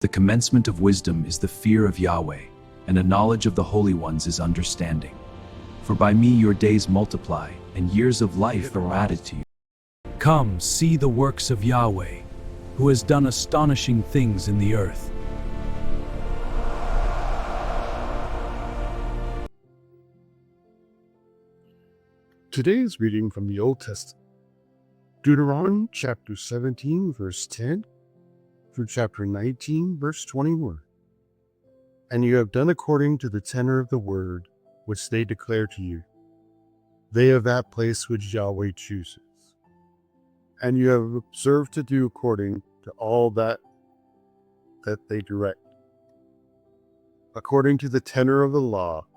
The commencement of wisdom is the fear of Yahweh, and a knowledge of the holy ones is understanding. For by me your days multiply, and years of life are added to you. Come, see the works of Yahweh, who has done astonishing things in the earth. Today's reading from the Old Testament, Deuteronomy chapter 17, verse 10, through chapter 19, verse 21. And you have done according to the tenor of the word which they declare to you, they of that place which Yahweh chooses. And you have observed to do according to all that they direct, according to the tenor of the law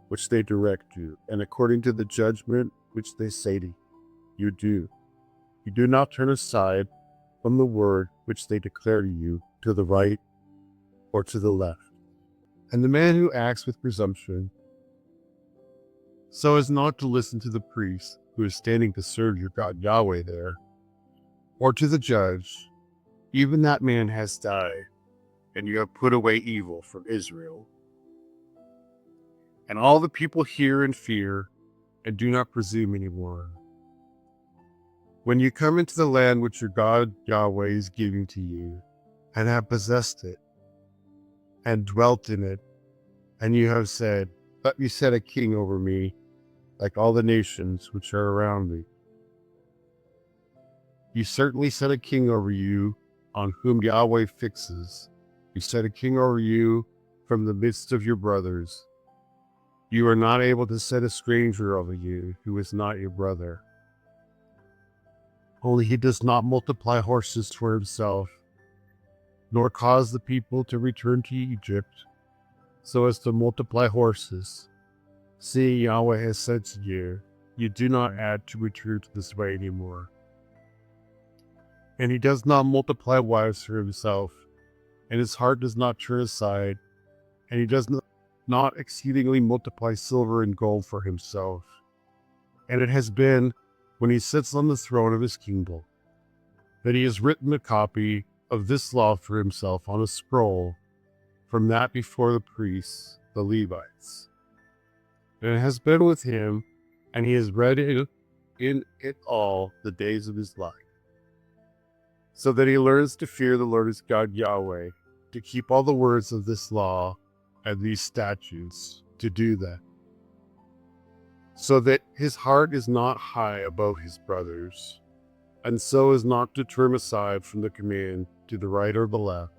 which they direct you, and according to the judgment which they say to you, you do. You do not turn aside from the word which they declare to you, to the right or to the left. And the man who acts with presumption, so as not to listen to the priest who is standing to serve your God Yahweh there, or to the judge, even that man has died, and you have put away evil from Israel. And all the people hear and fear, and do not presume any more. When you come into the land which your God Yahweh is giving to you, and have possessed it, and dwelt in it, and you have said, let me set a king over me, like all the nations which are around me. You certainly set a king over you, on whom Yahweh fixes. You set a king over you from the midst of your brothers. You are not able to set a stranger over you, who is not your brother. Only he does not multiply horses for himself, nor cause the people to return to Egypt, so as to multiply horses. Seeing Yahweh has said to you, you do not add to return to this way anymore. And he does not multiply wives for himself, and his heart does not turn aside, and he does not exceedingly multiply silver and gold for himself. And it has been, when he sits on the throne of his kingdom, that he has written a copy of this law for himself on a scroll, from that before the priests, the Levites. And it has been with him, and he has read it in it all the days of his life, so that he learns to fear the Lord his God Yahweh, to keep all the words of this law and these statutes, to do them, so that his heart is not high above his brothers, and so as not to turn aside from the command to the right or the left,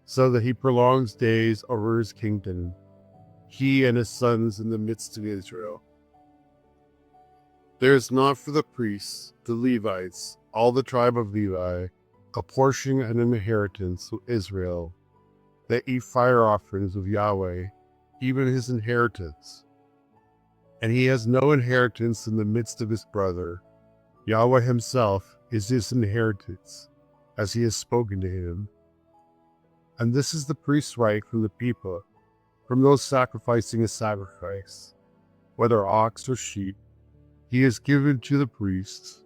so that he prolongs days over his kingdom, he and his sons in the midst of Israel. There is not for the priests, the Levites, all the tribe of Levi, a portion and an inheritance of Israel, that eat fire offerings of Yahweh, even his inheritance. And he has no inheritance in the midst of his brother. Yahweh himself is his inheritance, as he has spoken to him. And this is the priest's right from the people, from those sacrificing a sacrifice, whether ox or sheep. He is given to the priests.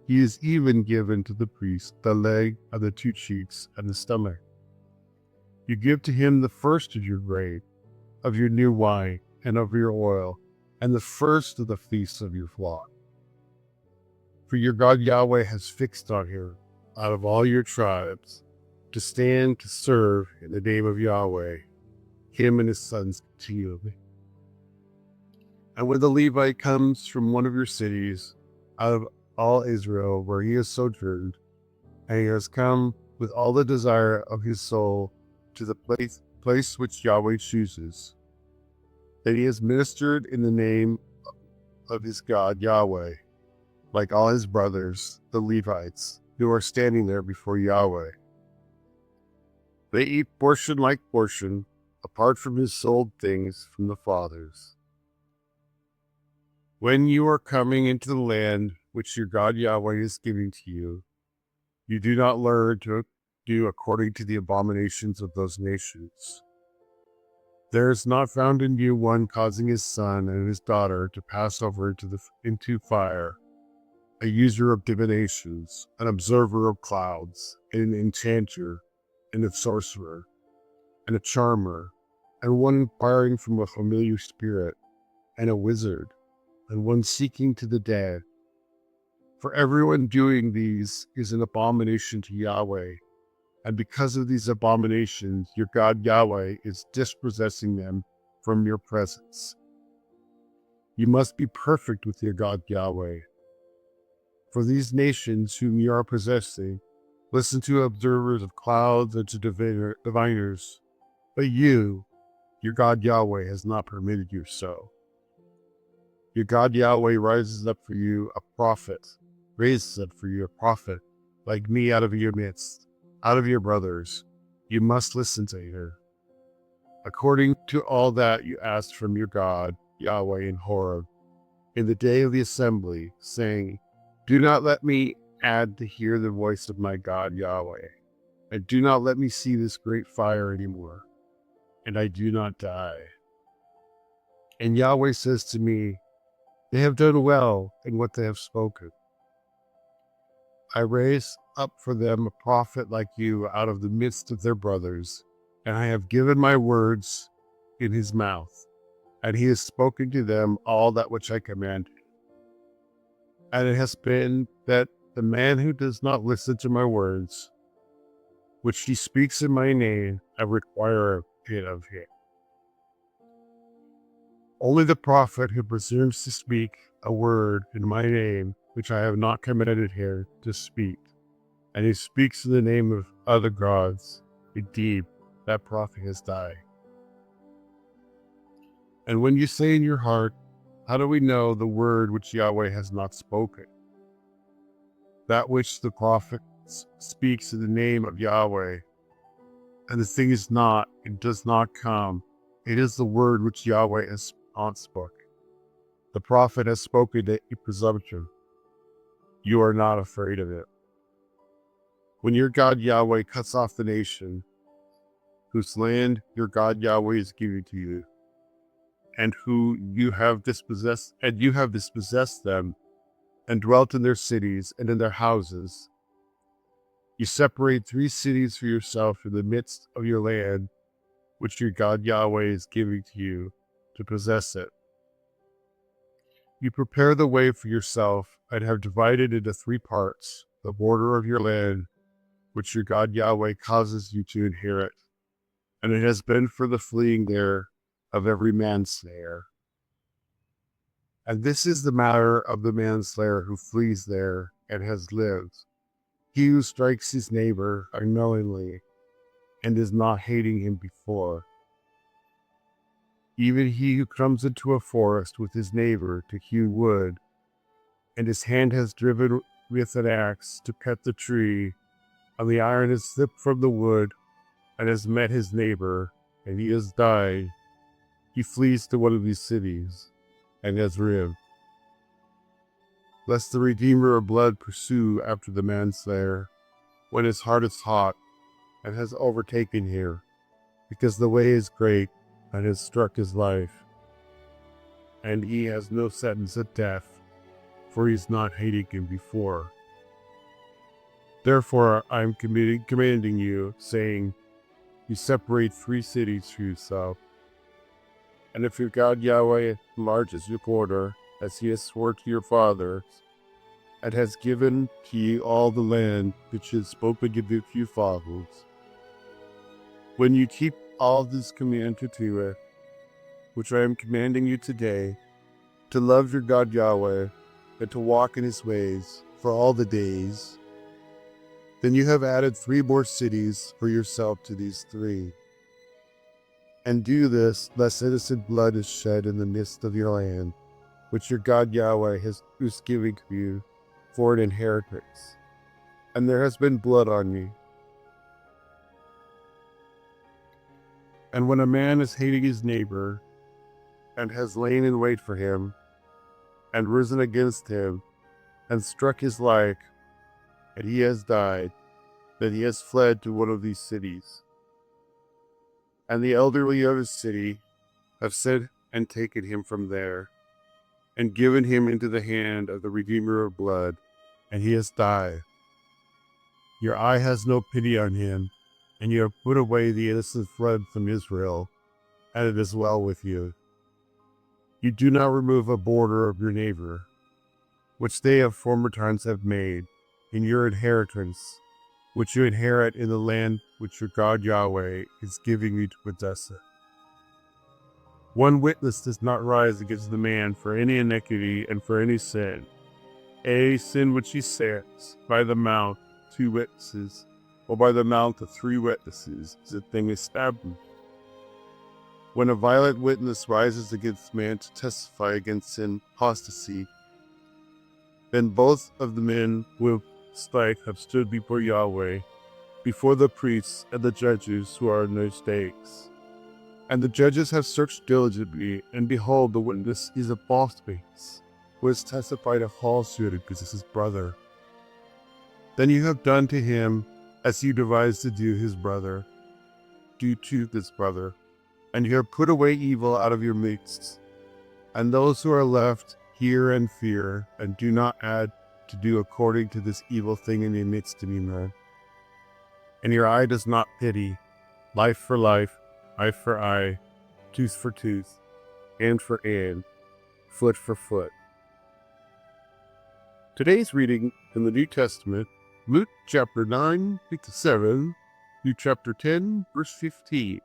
He is even given to the priest the leg and the two cheeks and the stomach. You give to him the first of your grain, of your new wine, and of your oil, and the first of the fleece of your flock. For your God Yahweh has fixed on him, out of all your tribes, to stand to serve in the name of Yahweh, him and his sons continually. And when the Levite comes from one of your cities, out of all Israel where he has sojourned, and he has come with all the desire of his soul to the place which Yahweh chooses, that he has ministered in the name of his God Yahweh, like all his brothers, the Levites, who are standing there before Yahweh. They eat portion like portion, apart from his sold things from the fathers. When you are coming into the land which your God Yahweh is giving to you, you do not learn to do according to the abominations of those nations. There is not found in you one causing his son and his daughter to pass over into fire, a user of divinations, an observer of clouds, an enchanter, and a sorcerer, and a charmer, and one inquiring from a familiar spirit, and a wizard, and one seeking to the dead. For everyone doing these is an abomination to Yahweh, and because of these abominations, your God Yahweh is dispossessing them from your presence. You must be perfect with your God Yahweh. For these nations whom you are possessing, listen to observers of clouds and to diviners, but you, your God Yahweh, has not permitted you so. Your God Yahweh raises up for you a prophet like me out of your midst, out of your brothers. You must listen to her. According to all that you asked from your God Yahweh in Horeb, in the day of the assembly, saying, do not let me add to hear the voice of my God Yahweh, and do not let me see this great fire anymore, and I do not die. And Yahweh says to me, they have done well in what they have spoken. I raise up for them a prophet like you out of the midst of their brothers, and I have given my words in his mouth, and he has spoken to them all that which I commanded. And it has been that the man who does not listen to my words, which he speaks in my name, I require it of him. Only the prophet who presumes to speak a word in my name, which I have not commanded him to speak, and he speaks in the name of other gods, indeed, that prophet has died. And when you say in your heart, how do we know the word which Yahweh has not spoken? That which the prophet speaks in the name of Yahweh, and the thing is not, it does not come. It is the word which Yahweh has not spoken. The prophet has spoken a presumption. You are not afraid of it. When your God Yahweh cuts off the nation, whose land your God Yahweh is giving to you, and who you have dispossessed them, and dwelt in their cities and in their houses, you separate 3 cities for yourself in the midst of your land, which your God Yahweh is giving to you to possess it. You prepare the way for yourself and have divided into 3 parts the border of your land, which your God Yahweh causes you to inherit, and it has been for the fleeing there of every manslayer. And this is the matter of the manslayer who flees there and has lived, he who strikes his neighbor unknowingly and is not hating him before. Even he who comes into a forest with his neighbor to hew wood, and his hand has driven with an axe to cut the tree, and the iron has slipped from the wood, and has met his neighbor, and he has died. He flees to one of these cities, and has lived. Lest the Redeemer of blood pursue after the manslayer, when his heart is hot, and has overtaken here, because the way is great, and has struck his life. And he has no sentence of death, for he is not hating him before. Therefore I am commanding you, saying, you separate 3 cities for yourself. And if your God Yahweh enlarges your border, as he has sworn to your fathers, and has given to you all the land which he has spoken to your fathers, when you keep all this command to do it, which I am commanding you today, to love your God Yahweh, and to walk in his ways for all the days, then you have added 3 more cities for yourself to these 3. And do this, lest innocent blood is shed in the midst of your land, which your God Yahweh is giving to you for an inheritance. And there has been blood on you. And when a man is hating his neighbor, and has lain in wait for him, and risen against him, and struck his life, and he has died, then he has fled to one of these cities. And the elderly of his city have sent and taken him from there, and given him into the hand of the Redeemer of blood, and he has died. Your eye has no pity on him, and you have put away the innocent flood from Israel, and it is well with you. You do not remove a border of your neighbor, which they of former times have made, in your inheritance, which you inherit in the land which your God Yahweh is giving you to possess it. One witness does not rise against the man for any iniquity and for any sin. A sin which he says, by the mouth 2 witnesses, or by the mouth of 3 witnesses, is a thing established. When a violent witness rises against man to testify against sin, apostasy, then both of the men with spite have stood before Yahweh, before the priests and the judges who are in their stakes. And the judges have searched diligently, and behold, the witness is a false witness, who has testified a falsehood against his brother. Then you have done to him as you devised to do his brother. Do to this brother, and you have put away evil out of your midst. And those who are left hear and fear, and do not add to do according to this evil thing in your midst anymore. And your eye does not pity, life for life, eye for eye, tooth for tooth, hand for hand, foot for foot. Today's reading in the New Testament, Luke chapter 9, 6-7, Luke chapter 10, verse 15.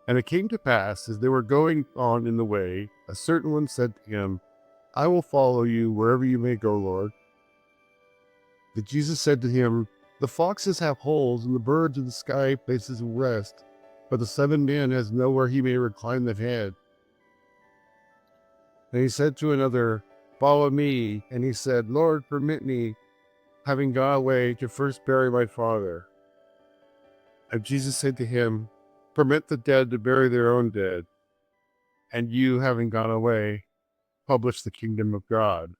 And it came to pass, as they were going on in the way, a certain one said to him, I will follow you wherever you may go, Lord. But Jesus said to him, The foxes have holes, and the birds of the sky places of rest, but the Son of Man has nowhere he may recline the head. And he said to another, Follow me. And he said, Lord, permit me, having gone away, to first bury my father. And Jesus said to him, Permit the dead to bury their own dead, and you, having gone away, publish the kingdom of God.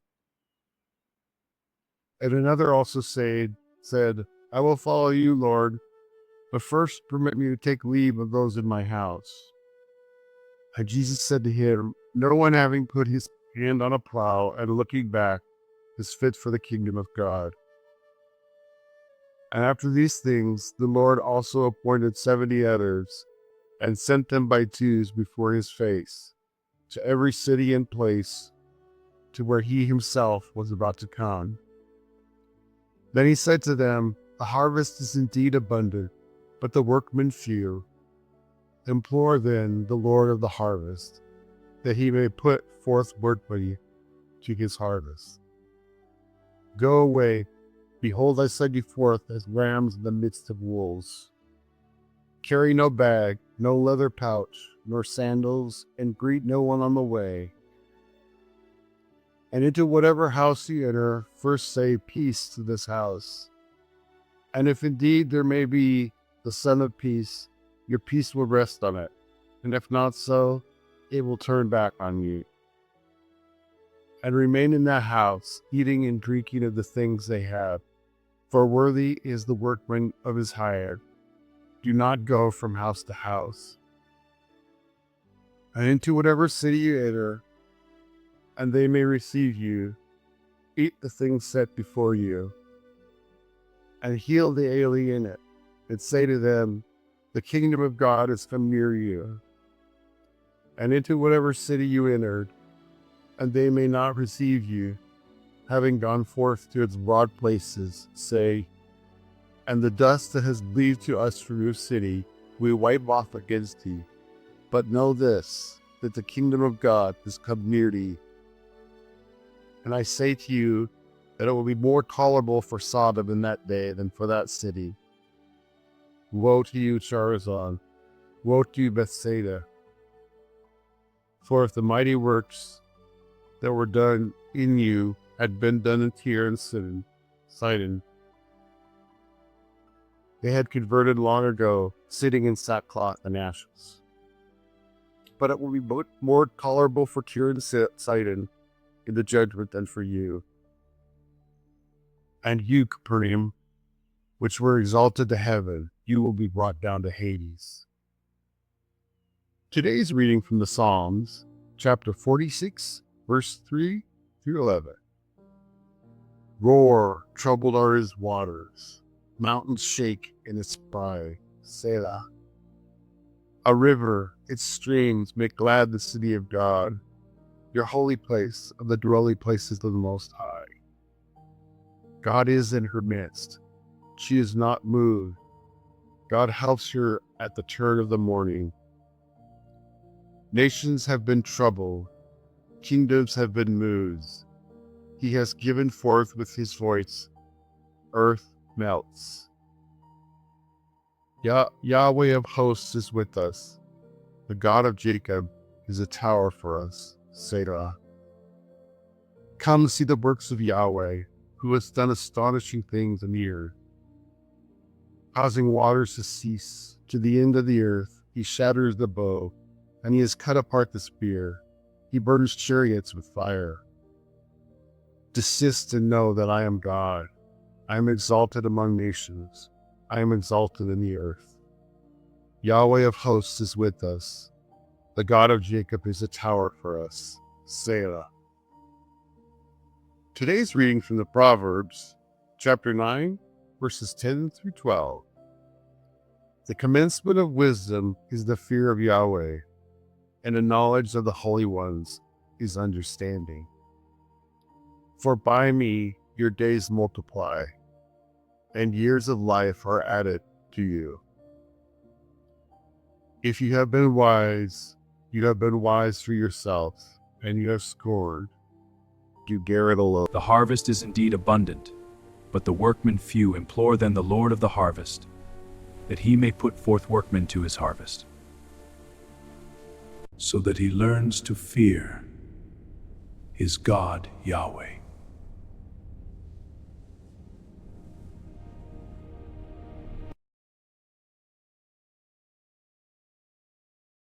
And another also said, I will follow you, Lord, but first permit me to take leave of those in my house. And Jesus said to him, No one having put his hand on a plow and looking back is fit for the kingdom of God. And after these things, the Lord also appointed 70 others, and sent them by twos before his face, to every city and place, to where he himself was about to come. Then he said to them, The harvest is indeed abundant, but the workmen few. Implore then the Lord of the harvest, that he may put forth workmen to his harvest. Go away, behold, I send you forth as lambs in the midst of wolves. Carry no bag, no leather pouch, nor sandals, and greet no one on the way. And into whatever house you enter, first say, Peace to this house. And if indeed there may be the Son of Peace, your peace will rest on it. And if not so, it will turn back on you. And remain in that house, eating and drinking of the things they have, for worthy is the workman of his hire. Do not go from house to house. And into whatever city you enter, and they may receive you, eat the things set before you, and heal the alien in it, and say to them, The kingdom of God has come near you. And into whatever city you entered, and they may not receive you, having gone forth to its broad places, say, And the dust that has believed to us from your city, we wipe off against thee. But know this, that the kingdom of God has come near thee. And I say to you, that it will be more tolerable for Sodom in that day than for that city. Woe to you, Chorazin! Woe to you, Bethsaida! For if the mighty works that were done in you had been done in Tyre and Sidon, they had converted long ago, sitting in sackcloth and ashes. But it will be more tolerable for Tyre and Sidon in the judgment than for you. And you, Capernaum, which were exalted to heaven, you will be brought down to Hades. Today's reading from the Psalms, chapter 46, verse 3-11. Roar, troubled are his waters. Mountains shake in its pride. Selah. A river, its streams make glad the city of God, your holy place of the dwelling places of the Most High. God is in her midst. She is not moved. God helps her at the turn of the morning. Nations have been troubled. Kingdoms have been moved. He has given forth with his voice. Earth melts. Yahweh of hosts is with us. The God of Jacob is a tower for us. Selah. Come see the works of Yahweh, who has done astonishing things in the earth. Causing waters to cease to the end of the earth, he shatters the bow, and he has cut apart the spear. He burns chariots with fire. Desist and know that I am God. I am exalted among nations. I am exalted in the earth. Yahweh of hosts is with us. The God of Jacob is a tower for us. Selah. Today's reading from the Proverbs, chapter 9, verses 10 through 12. The commencement of wisdom is the fear of Yahweh, and the knowledge of the holy ones is understanding. For by me your days multiply, and years of life are added to you. If you have been wise, you have been wise for yourself, and you have scorned. You garret alone. The harvest is indeed abundant, but the workmen few. Implore then the Lord of the harvest, that he may put forth workmen to his harvest, so that he learns to fear his God Yahweh.